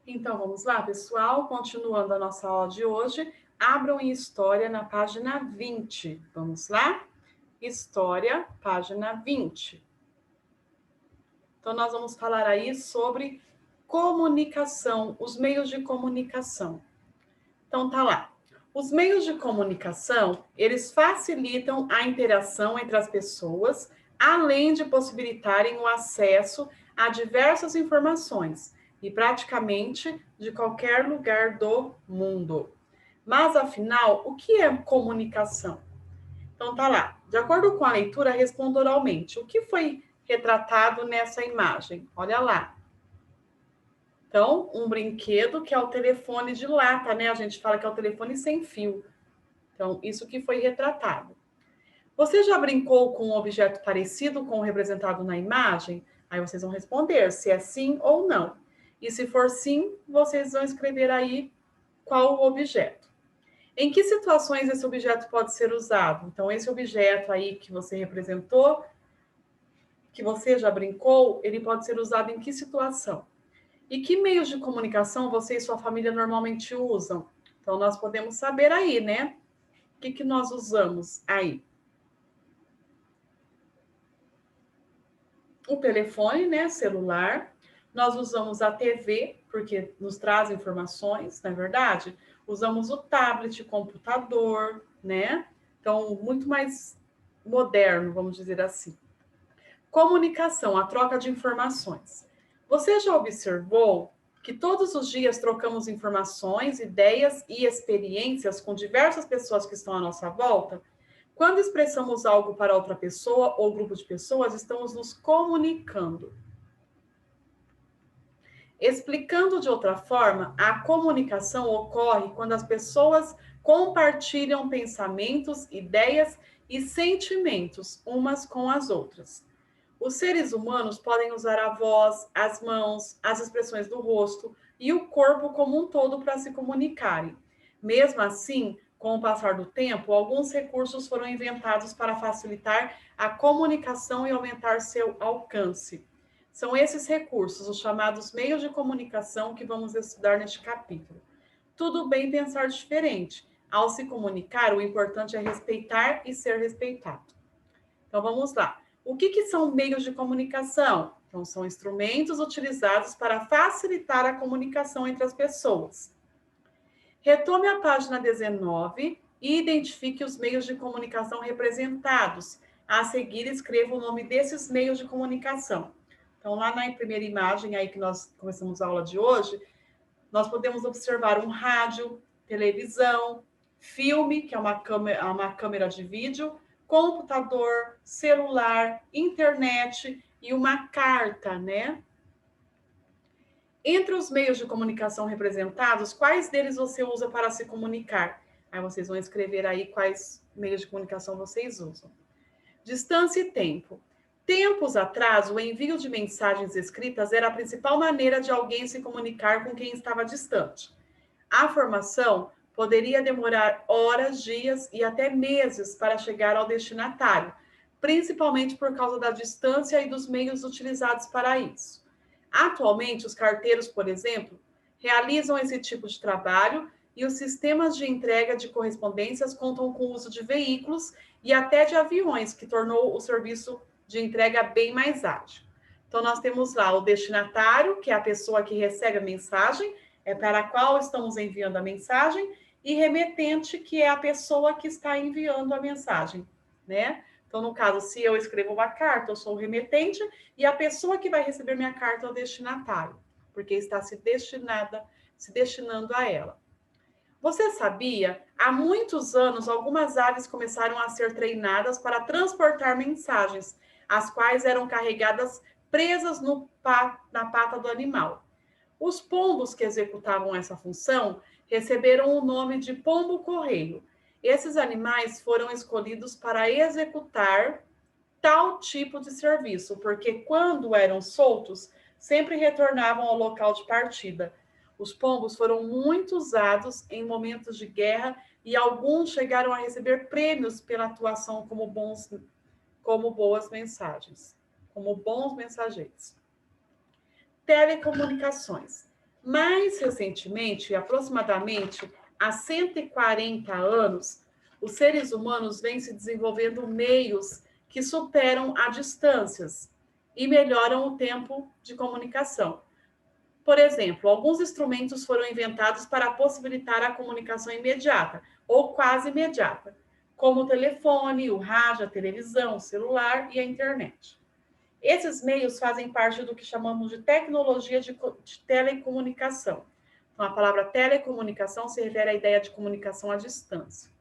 Então, vamos lá, pessoal. Continuando a nossa aula de hoje, abram em História na página 20. Vamos lá? História, página 20. Então, nós vamos falar aí sobre comunicação, os meios de comunicação. Então, tá lá. Os meios de comunicação, eles facilitam a interação entre as pessoas, além de possibilitarem o acesso a diversas informações e praticamente de qualquer lugar do mundo. Mas, afinal, o que é comunicação? Então, tá lá. De acordo com a leitura, responda oralmente. O que foi retratado nessa imagem? Olha lá. Então, um brinquedo que é o telefone de lata, né? A gente fala que é o telefone sem fio. Então, isso que foi retratado. Você já brincou com um objeto parecido com o representado na imagem? Aí vocês vão responder se é sim ou não. E se for sim, vocês vão escrever aí qual o objeto. Em que situações esse objeto pode ser usado? Então, esse objeto aí que você representou, que você já brincou, ele pode ser usado em que situação? E que meios de comunicação você e sua família normalmente usam? Então, nós podemos saber aí, né? O que nós usamos aí? O telefone, né? Celular. Nós usamos a TV, porque nos traz informações, não é verdade? Usamos o tablet, computador, né? Então, muito mais moderno, vamos dizer assim. Comunicação, a troca de informações. Você já observou que todos os dias trocamos informações, ideias e experiências com diversas pessoas que estão à nossa volta? Quando expressamos algo para outra pessoa ou grupo de pessoas, estamos nos comunicando. Explicando de outra forma, a comunicação ocorre quando as pessoas compartilham pensamentos, ideias e sentimentos umas com as outras. Os seres humanos podem usar a voz, as mãos, as expressões do rosto e o corpo como um todo para se comunicarem. Mesmo assim, com o passar do tempo, alguns recursos foram inventados para facilitar a comunicação e aumentar seu alcance. São esses recursos, os chamados meios de comunicação, que vamos estudar neste capítulo. Tudo bem pensar diferente. Ao se comunicar, o importante é respeitar e ser respeitado. Então vamos lá. O que são meios de comunicação? Então, são instrumentos utilizados para facilitar a comunicação entre as pessoas. Retome a página 19 e identifique os meios de comunicação representados. A seguir, escreva o nome desses meios de comunicação. Então, lá na primeira imagem aí que nós começamos a aula de hoje, nós podemos observar um rádio, televisão, filme, que é uma câmera de vídeo, computador, celular, internet e uma carta, né? Entre os meios de comunicação representados, quais deles você usa para se comunicar? Aí vocês vão escrever aí quais meios de comunicação vocês usam. Distância e tempo. Tempos atrás, o envio de mensagens escritas era a principal maneira de alguém se comunicar com quem estava distante. A formação poderia demorar horas, dias e até meses para chegar ao destinatário, principalmente por causa da distância e dos meios utilizados para isso. Atualmente, os carteiros, por exemplo, realizam esse tipo de trabalho e os sistemas de entrega de correspondências contam com o uso de veículos e até de aviões, que tornou o serviço de entrega bem mais ágil. Então, nós temos lá o destinatário, que é a pessoa que recebe a mensagem, é para a qual estamos enviando a mensagem, e remetente, que é a pessoa que está enviando a mensagem, né? Então, no caso, se eu escrevo uma carta, eu sou o remetente, e a pessoa que vai receber minha carta é o destinatário, porque está se destinando a ela. Você sabia? Há muitos anos, algumas aves começaram a ser treinadas para transportar mensagens, as quais eram carregadas presas na pata do animal. Os pombos que executavam essa função receberam o nome de pombo-correio. Esses animais foram escolhidos para executar tal tipo de serviço, porque quando eram soltos, sempre retornavam ao local de partida. Os pombos foram muito usados em momentos de guerra e alguns chegaram a receber prêmios pela atuação como boas mensagens, como bons mensageiros. Telecomunicações. Mais recentemente, aproximadamente há 140 anos, os seres humanos vêm se desenvolvendo meios que superam as distâncias e melhoram o tempo de comunicação. Por exemplo, alguns instrumentos foram inventados para possibilitar a comunicação imediata ou quase imediata, como o telefone, o rádio, a televisão, o celular e a internet. Esses meios fazem parte do que chamamos de tecnologia de telecomunicação. Então, a palavra telecomunicação se refere à ideia de comunicação à distância.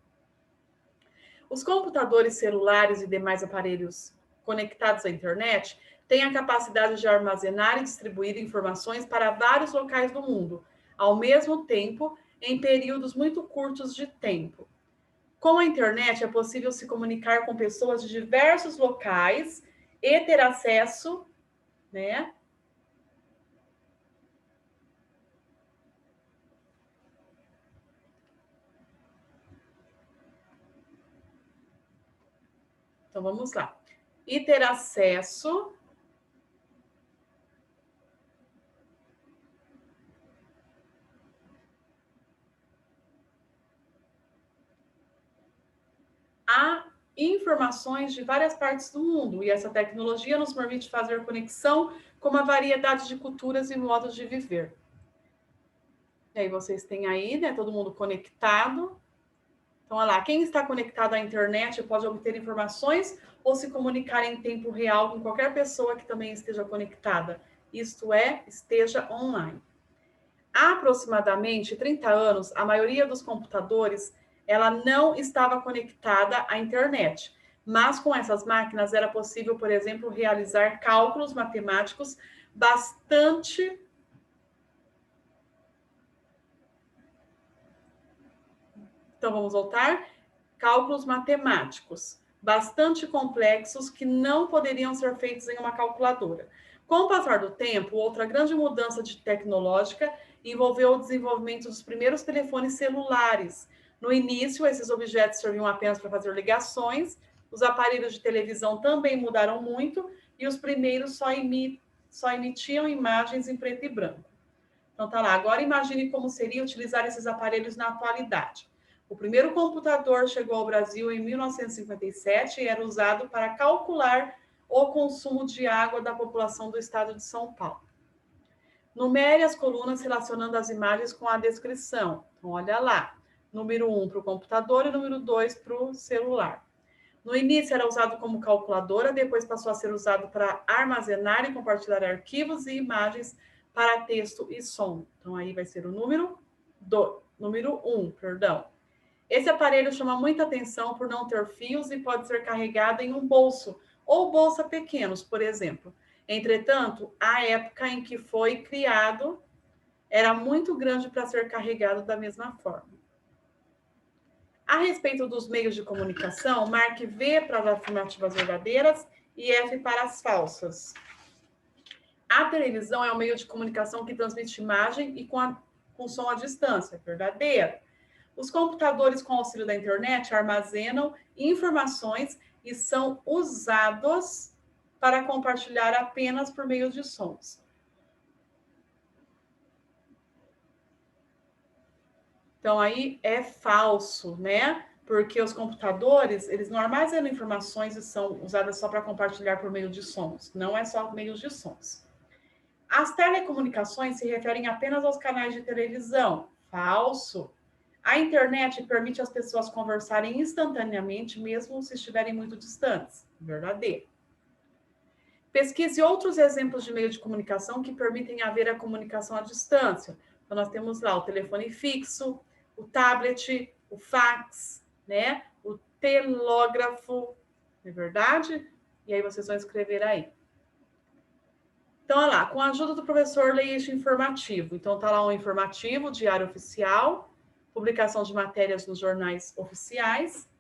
Os computadores celulares e demais aparelhos conectados à internet têm a capacidade de armazenar e distribuir informações para vários locais do mundo, ao mesmo tempo, em períodos muito curtos de tempo. Com a internet, é possível se comunicar com pessoas de diversos locais e ter acesso, né? Então, vamos lá. E ter acesso a informações de várias partes do mundo. E essa tecnologia nos permite fazer conexão com uma variedade de culturas e modos de viver. E aí vocês têm aí, né, todo mundo conectado. Então, olha lá, quem está conectado à internet pode obter informações ou se comunicar em tempo real com qualquer pessoa que também esteja conectada. Isto é, esteja online. Há aproximadamente 30 anos, a maioria dos computadores ela não estava conectada à internet. Mas com essas máquinas era possível, por exemplo, realizar cálculos matemáticos bastante Então, vamos voltar. Cálculos matemáticos bastante complexos que não poderiam ser feitos em uma calculadora. Com o passar do tempo, outra grande mudança tecnológica envolveu o desenvolvimento dos primeiros telefones celulares. No início, esses objetos serviam apenas para fazer ligações, os aparelhos de televisão também mudaram muito e os primeiros só emitiam imagens em preto e branco. Então tá lá, agora imagine como seria utilizar esses aparelhos na atualidade. O primeiro computador chegou ao Brasil em 1957 e era usado para calcular o consumo de água da população do estado de São Paulo. Numere as colunas relacionando as imagens com a descrição. Então, olha lá. Número 1 para o computador e número 2 para o celular. No início era usado como calculadora, depois passou a ser usado para armazenar e compartilhar arquivos e imagens para texto e som. Então, aí vai ser o número 1, perdão. Esse aparelho chama muita atenção por não ter fios e pode ser carregado em um bolso ou bolsa pequenos, por exemplo. Entretanto, a época em que foi criado era muito grande para ser carregado da mesma forma. A respeito dos meios de comunicação, marque V para as afirmativas verdadeiras e F para as falsas. A televisão é um meio de comunicação que transmite imagem e com som à distância, verdadeiro. Os computadores, com auxílio da internet, armazenam informações e são usados para compartilhar apenas por meio de sons. Então, aí é falso, né? Porque os computadores, eles não armazenam informações e são usadas só para compartilhar por meio de sons. Não é só meios de sons. As telecomunicações se referem apenas aos canais de televisão. Falso. A internet permite às pessoas conversarem instantaneamente, mesmo se estiverem muito distantes. Verdadeiro. Pesquise outros exemplos de meio de comunicação que permitem haver a comunicação à distância. Então, nós temos lá o telefone fixo, o tablet, o fax, né? O telógrafo, não é verdade? E aí vocês vão escrever aí. Então, olha lá, com a ajuda do professor, leia este informativo. Então, tá lá um informativo, diário oficial, publicação de matérias nos jornais oficiais.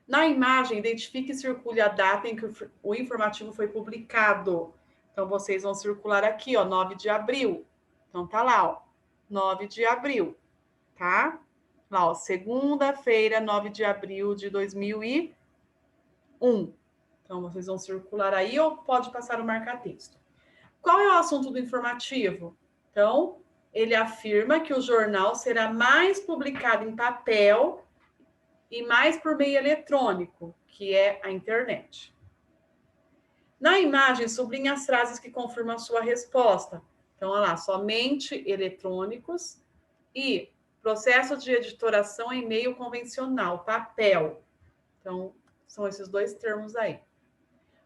Na imagem, identifique e circule a data em que o informativo foi publicado. Então, vocês vão circular aqui, ó, 9 de abril. Então, tá lá, ó, 9 de abril, tá? Lá, ó, segunda-feira, 9 de abril de 2001. Então, vocês vão circular aí ou pode passar o marca-texto. Qual é o assunto do informativo? Então, ele afirma que o jornal será mais publicado em papel e mais por meio eletrônico, que é a internet. Na imagem, sublinha as frases que confirmam a sua resposta. Então, olha lá, somente eletrônicos e processo de editoração em meio convencional, papel. Então, são esses dois termos aí.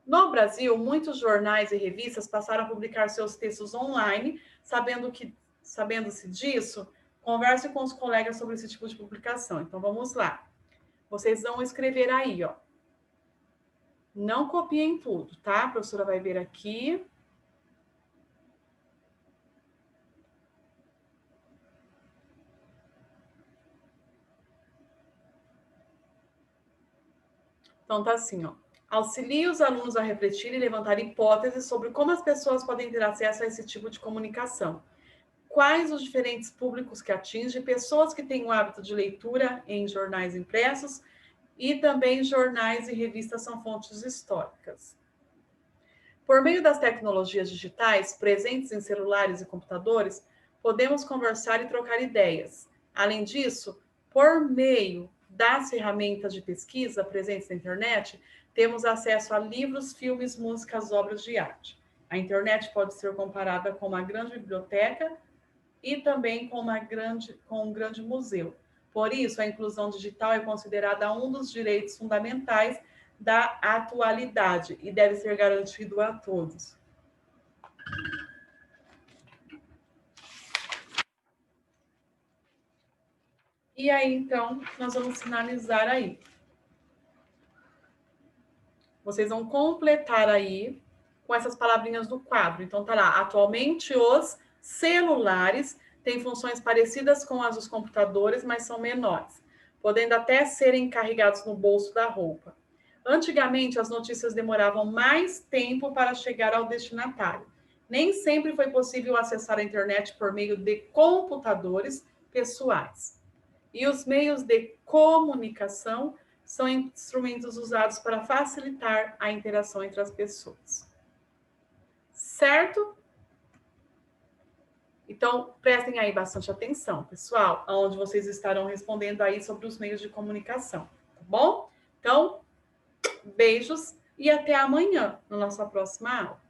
No Brasil, muitos jornais e revistas passaram a publicar seus textos online. Sabendo-se disso, converse com os colegas sobre esse tipo de publicação. Então, vamos lá. Vocês vão escrever aí, ó. Não copiem tudo, tá? A professora vai ver aqui. Então, tá assim, ó. Auxilie os alunos a refletir e levantar hipóteses sobre como as pessoas podem ter acesso a esse tipo de comunicação. Quais os diferentes públicos que atinge, pessoas que têm o hábito de leitura em jornais impressos e também jornais e revistas são fontes históricas. Por meio das tecnologias digitais presentes em celulares e computadores, podemos conversar e trocar ideias. Além disso, por meio das ferramentas de pesquisa presentes na internet, temos acesso a livros, filmes, músicas, obras de arte. A internet pode ser comparada com uma grande biblioteca e também com um grande museu. Por isso, a inclusão digital é considerada um dos direitos fundamentais da atualidade e deve ser garantido a todos. E aí, então, nós vamos finalizar aí. Vocês vão completar aí com essas palavrinhas do quadro. Então, tá lá, atualmente os celulares têm funções parecidas com as dos computadores, mas são menores, podendo até serem carregados no bolso da roupa. Antigamente, as notícias demoravam mais tempo para chegar ao destinatário. Nem sempre foi possível acessar a internet por meio de computadores pessoais. E os meios de comunicação são instrumentos usados para facilitar a interação entre as pessoas. Certo? Então, prestem aí bastante atenção, pessoal, onde vocês estarão respondendo aí sobre os meios de comunicação, tá bom? Então, beijos e até amanhã, na nossa próxima aula.